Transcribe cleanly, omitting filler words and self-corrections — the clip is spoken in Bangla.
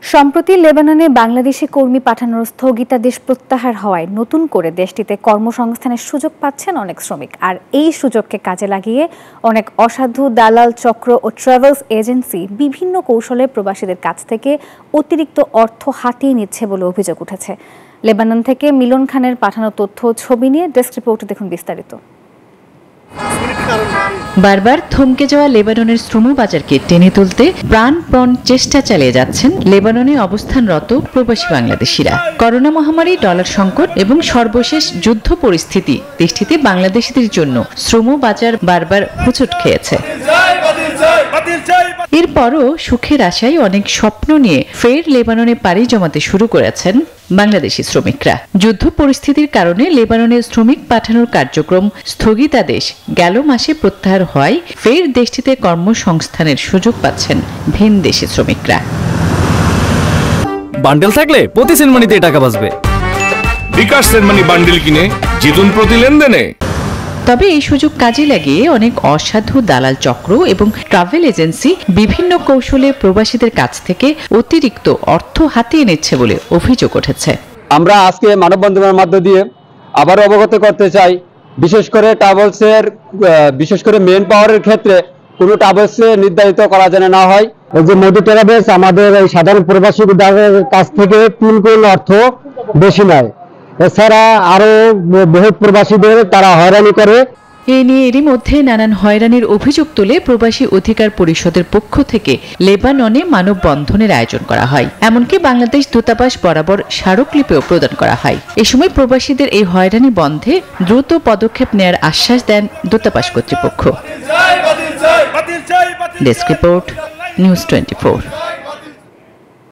সম্প্রতি লেবাননে বাংলাদেশি কর্মী পাঠানোর স্থগিতাদেশ প্রত্যাহার হওয়ায় নতুন করে দেশটিতে কর্মসংস্থানের সুযোগ পাচ্ছেন অনেক শ্রমিক। আর এই সুযোগকে কাজে লাগিয়ে অনেক অসাধু দালাল চক্র ও ট্রাভেলস এজেন্সি বিভিন্ন কৌশলে প্রবাসীদের কাছ থেকে অতিরিক্ত অর্থ হাতিয়ে নিচ্ছে বলে অভিযোগ উঠেছে। লেবানন থেকে মিলন খানের পাঠানো তথ্য ও ছবি নিয়ে ডেস্ক রিপোর্টে দেখুন বিস্তারিত। বারবার থমকে যাওয়া লেবাননের শ্রম বাজারকে টেনে তুলতে প্রাণপণ চেষ্টা চালিয়ে যাচ্ছেন লেবাননে অবস্থানরত প্রবাসী বাংলাদেশিরা। করোনা মহামারী, ডলার সংকট এবং সর্বশেষ যুদ্ধ পরিস্থিতি দেশটিতে বাংলাদেশিদের জন্য শ্রম বাজার বারবার হোঁচট খেয়েছে। এরপরও সুখের আশায় অনেক স্বপ্ন নিয়ে ফের লেবাননে পাড়ি জমাতে শুরু করেছেন বাংলাদেশি শ্রমিকরা। যুদ্ধ পরিস্থিতির কারণে লেবাননে শ্রমিক পাঠানোর কার্যক্রম স্থগিতাদেশ গেল মাসে প্রত্যাহার হয়। ফের দেশটিতে কর্মসংস্থানের সুযোগ পাচ্ছেন ভিন দেশি শ্রমিকরা। বান্ডেল থাকলে প্রতি সেনমানিতে টাকা বাঁচবে। বিকাশ সেনমানি বান্ডেল কিনে জিতুন প্রতি লেনদেনে। তবে এই সুযোগ কাজে লাগিয়ে অনেক অসাধু দালাল চক্র এবং ট্রাভেল এজেন্সি বিভিন্ন কৌশলে প্রবাসীদের কাছ থেকে অতিরিক্ত অর্থ হাতিয়ে নিচ্ছে বলে অভিযোগ উঠেছে। আমরা আজকে মানববন্ধনের মধ্য দিয়ে আবার অবগত করতে চাই, বিশেষ করে মেন পাওয়ারের ক্ষেত্রে কোনো ট্রাভেলসে নির্ধারিত করা যেন না হয়। এই যে মোদি ট্রাভেলস আমাদের এই সাধারণ প্রবাসীদের কাছ থেকে 3 গুণ অর্থ বেশি নেয়। এছাড়া আরো বহু প্রবাসীদের তারা হয়রানি করে। এই নিয়ে এরই মধ্যে নানান হয়রানির অভিযোগ তুলে প্রবাসী অধিকার পরিষদের পক্ষ থেকে লেবাননে মানববন্ধনের আয়োজন করা হয়। এমনকি বাংলাদেশ দূতাবাস বরাবর স্মারকলিপিও প্রদান করা হয়। এ সময় প্রবাসীদের এই হয়রানি বন্ধে দ্রুত পদক্ষেপ নেওয়ার আশ্বাস দেন দূতাবাস কর্তৃপক্ষ। Desk report, news 24।